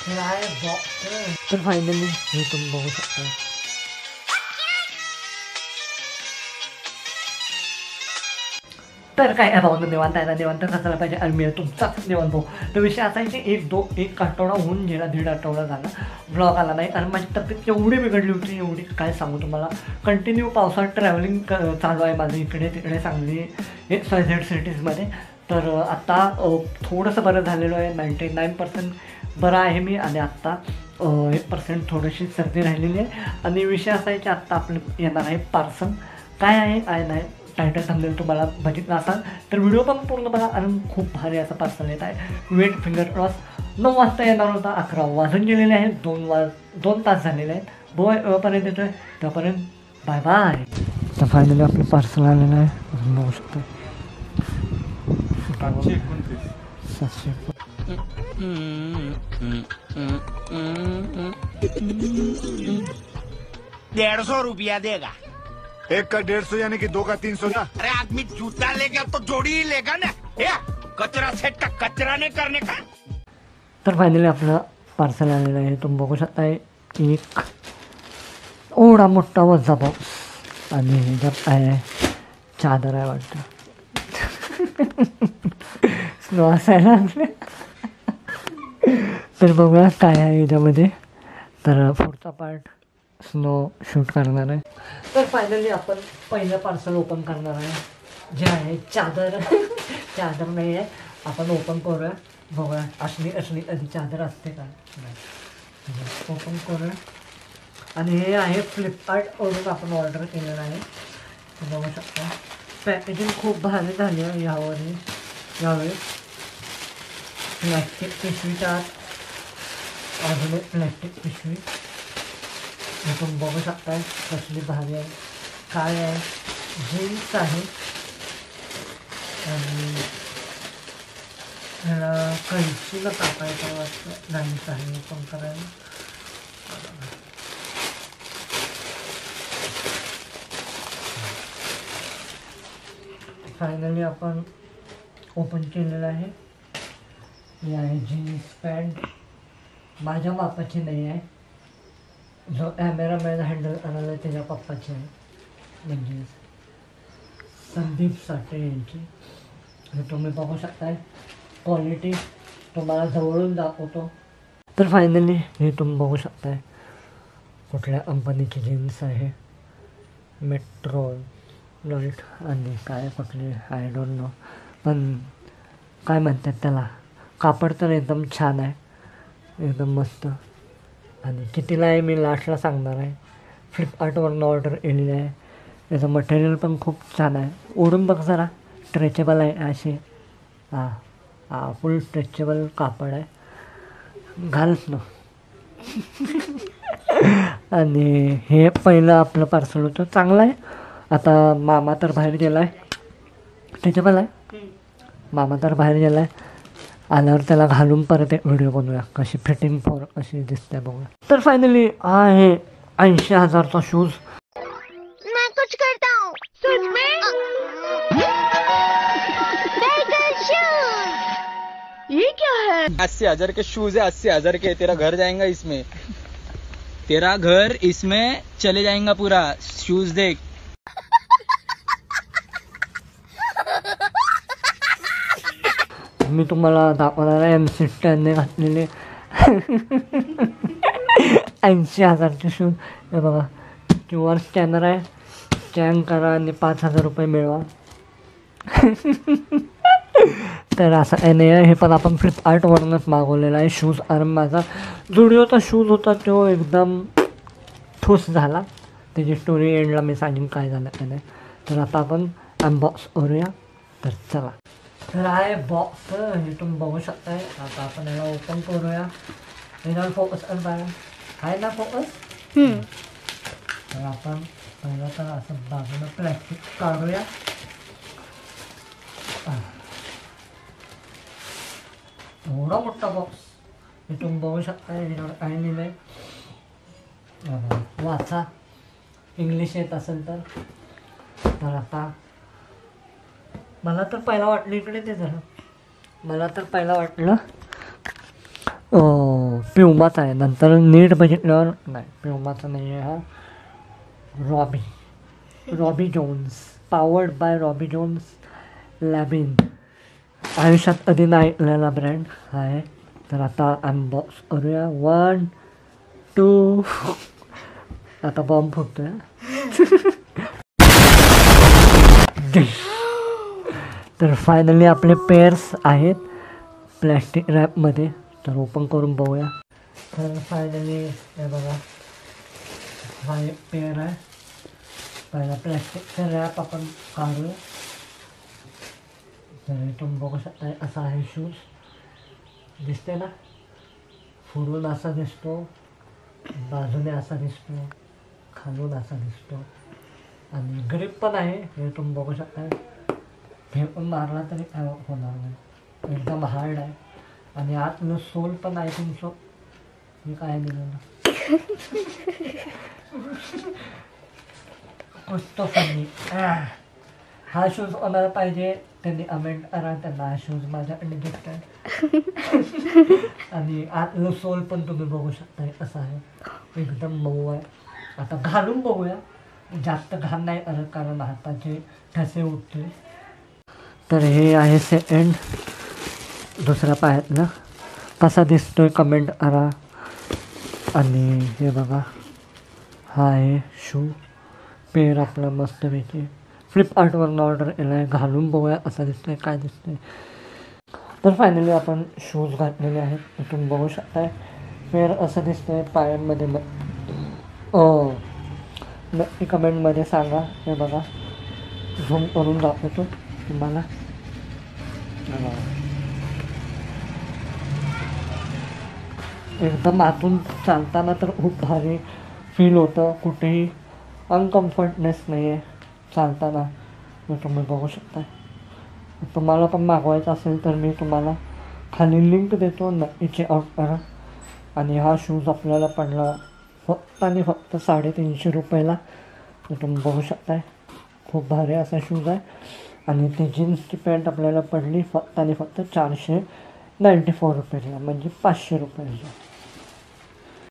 तर फायनली हे तुम्ही बघू शकता. तर काय भाऊ निवांत आहे ना, निवांत कसायला पाहिजे आणि मी तुमचाच निवांत भाऊ. तर विषय असा आहे की एक आठवडा होऊन गेला, 1.5 आठवडा झाला ब्लॉग आला नाही. आणि माझी तब्येत एवढी बिघडली होती, एवढी काय सांगू तुम्हाला. कंटिन्यू पावसाळ्यात ट्रॅव्हलिंग चालू आहे माझं इकडे तिकडे सांगली हे सगळ्या सिटीजमध्ये. तर आत्ता थोडंसं बरं झालेलं आहे, 99% बरं आहे मी. आणि आत्ता 1% थोडीशी सर्दी राहिलेली आहे. आणि विषय असा आहे की आत्ता आपलं येणार आहे पार्सल. काय आहे नाही टायटल थंबनेल तुम्हाला बघितला असाल तर व्हिडिओ पण पूर्ण बघा. आणि खूप भारी असं पार्सल येत आहे. वेट फिंगर क्रॉस 9 वाजता येणार होता, 11 वाजून गेलेले आहेत, 2 तास झालेले आहेत. पर्यंत येतो आहे, त्यापर्यंत बाय बाय. तर फायनली आपलं पार्सल आलेलं आहे, बघू शकतो. 700 150 रुपया देगा. 1 का 150 यानी कि 2 का 300 ना. अरे आदमी जूता लेगा तो जोड़ी ही लेगा ना. कचरा सेट का कचरा नहीं करने का. तर फायनली आपलं पार्सल आलेलं आहे, तुम्ही बघू शकता. एक एवढा मोठा वजा बॉक्स आणि ह्याच्यात आहे चादर आहे वाटतं. स्नो असायला तर बघूया काय आहे याच्यामध्ये. तर पुढचा पार्ट स्नो शूट करणार आहे. तर फायनली आपण पहिलं पार्सल ओपन करणार आहे, जे आहे चादर. चादर नाही आहे, आपण ओपन करूया, बघूया असली आधी चादर असते का नाही. ओपन करूया. आणि हे आहे फ्लिपकार्टवरून आपण ऑर्डर केलेलं आहे, बघू शकता. पॅकेजिंग खूप भारी झाली आहे यावेळी. प्लॅस्टिक पिशवीच्या अजून एक प्लॅस्टिक पिशवी तुम्ही बघू शकताय कसली भारी आहे. काय आहे, जीन्स आहे आणि ह्याला कैचीला कापायचं वाटतं, नाहीच आहे ओपन करायला. फायनली आपण ओपन केलेलं आहे. ही आहे जीन्स पॅन्ट, माझ्या मापाची नाही आहे. जो कॅमेरामॅन हँडल करायला आहे त्याच्या पप्पाची आहे, म्हणजे संदीप साठे यांची. आणि तुम्ही बघू शकताय क्वालिटी तुम्हाला जवळून दाखवतो. तर फायनली हे तुम्ही बघू शकताय कुठल्या कंपनीची जीन्स आहे, मेट्रो लाईट आणि काय कुठली आय डोंट नो, पण काय म्हणतात त्याला. कापड तर एकदम छान आहे, एकदम मस्त. आणि कितीला आहे मी लास्टला सांगणार आहे. फ्लिपकार्टवरून ऑर्डर केलेली आहे. त्याचं मटेरियल पण खूप छान आहे. ओढून बघ जरा, स्ट्रेचेबल आहे असे. फुल स्ट्रेचेबल कापड आहे, घालच ना. आणि हे पहिलं आपलं पार्सल होतं, चांगलं आहे. आता मामा तर बाहेर गेला आहे, स्ट्रेचेबल आहे. मामा तर बाहेर गेला आहे, आल्यावर त्याला घालून परत एक व्हिडिओ बनवूया कशी फिटिंग फॉर कशी दिसते बघूया. तर फायनली आहे 80,000चा शूज. मैं कुछ करता हूँ सच में। ये क्या है? 80,000 के शूज है, 80,000 के. तेरा घर जाएगा इसमें, तेरा घर इसमें चले जाएगा पूरा. शूज देख. मी तुम्हाला दाखवणार आहे M60 घातलेले 80,000चे शूज. हे बघा, QR स्कॅनर आहे, स्कॅन करा आणि 5,000 रुपये मिळवा. तर असं काही नाही आहे. हे पण आपण फ्लिपकार्टवरूनच मागवलेलं आहे शूज. आणि माझा जुडिओचा शूज होता तो एकदम ठोस झाला. त्याची स्टोरी एंडला मी सांगेन काय झालं काय नाही. तर आता आपण अनबॉक्स करूया. तर चला. तर आहे बॉक्स, हे तुम्ही बघू शकताय. आता आपण याला ओपन करूया. याला फोकस आहे ना फोकस. तर आपण पहिलं तर असं बाजूला प्लॅस्टिक काढूया. एवढा मोठा बॉक्स, हे तुम्ही बघू शकताय. याच्यावर काय लिहिलं आहे वाचा, इंग्लिश येत असेल तर. तर आता मला तर पहिला वाटलं इकडे ते झालं. मला तर पहिला वाटलं प्युमाचा आहे. नंतर नीट बघितल्यावर नाही प्युमाचा नाही आहे हा. Robbie Jones, powered by Robbie Jones लॅबिन. आयुष्यात कधी नाही ऐकलेला ब्रँड आहे. तर आता अनबॉक्स करूया. 1 2 आता बॉम्ब फुटतोय. तर फायनली आपले पेअर्स आहेत प्लॅस्टिक रॅपमध्ये. तर ओपन करून बघूया. तर फायनली हे बघा हा एक पेअर आहे. पहिला प्लॅस्टिकचा रॅप आपण काढूया. तर तुम्ही बघू शकता असा आहे शूज. दिसते ना, पुढून असा दिसतो, बाजूने असा दिसतो, खालून असा दिसतो आणि ग्रिप पण आहे. हे तुम्ही बघू शकता. फेकून मारला तरी काय होणार नाही, एकदम हार्ड आहे. आणि आतलं सोल पण आहे तुमचं. हे काय दिलेलं कुठतो फनी. हा शूज कोणाला पाहिजे त्यांनी कमेंट करा. त्यांना हा शूज माझ्याकडे गिफ्ट आहे. आणि आतलं सोल पण तुम्ही बघू शकता असं आहे, एकदम मऊ आहे. आता घालून बघूया. जास्त घाण नाही करत कारण हाताचे ठसे उठते. तर हे आहे सेकंड, दुसरा पायातलं. कसा दिसतोय कमेंट करा. आणि हे बघा हा आहे शू पेअर आपला मस्तपैकी फ्लिपकार्टवरून ऑर्डर केला आहे. घालून बघूया कसा दिसतोय काय दिसतोय. तर फायनली आपण शूज घातलेले आहेत. तुम्ही बघू शकताय पेअर असं दिसतंय पायांमध्ये. नक्की कमेंटमध्ये सांगा. हे बघा झूम करून दाखवतो तुम्हाला. एकदम आतून चालताना तर खूप भारी फील होतं. कुठेही अनकम्फर्टनेस नाही आहे चालताना. तुम्ही बघू शकता. तुम्हाला पण मागवायचं असेल तर मी तुम्हाला खाली लिंक देतो, नक्की चेकआउट करा. आणि हा शूज आपल्याला पडला फक्त आणि फक्त 350 रुपयाला. तुम्ही बघू शकताय खूप भारी असा शूज आहे. आणि ती जीन्सची पॅन्ट आपल्याला पडली फक्त आणि फक्त 494 रुपयाला, म्हणजे 500 रुपयाला.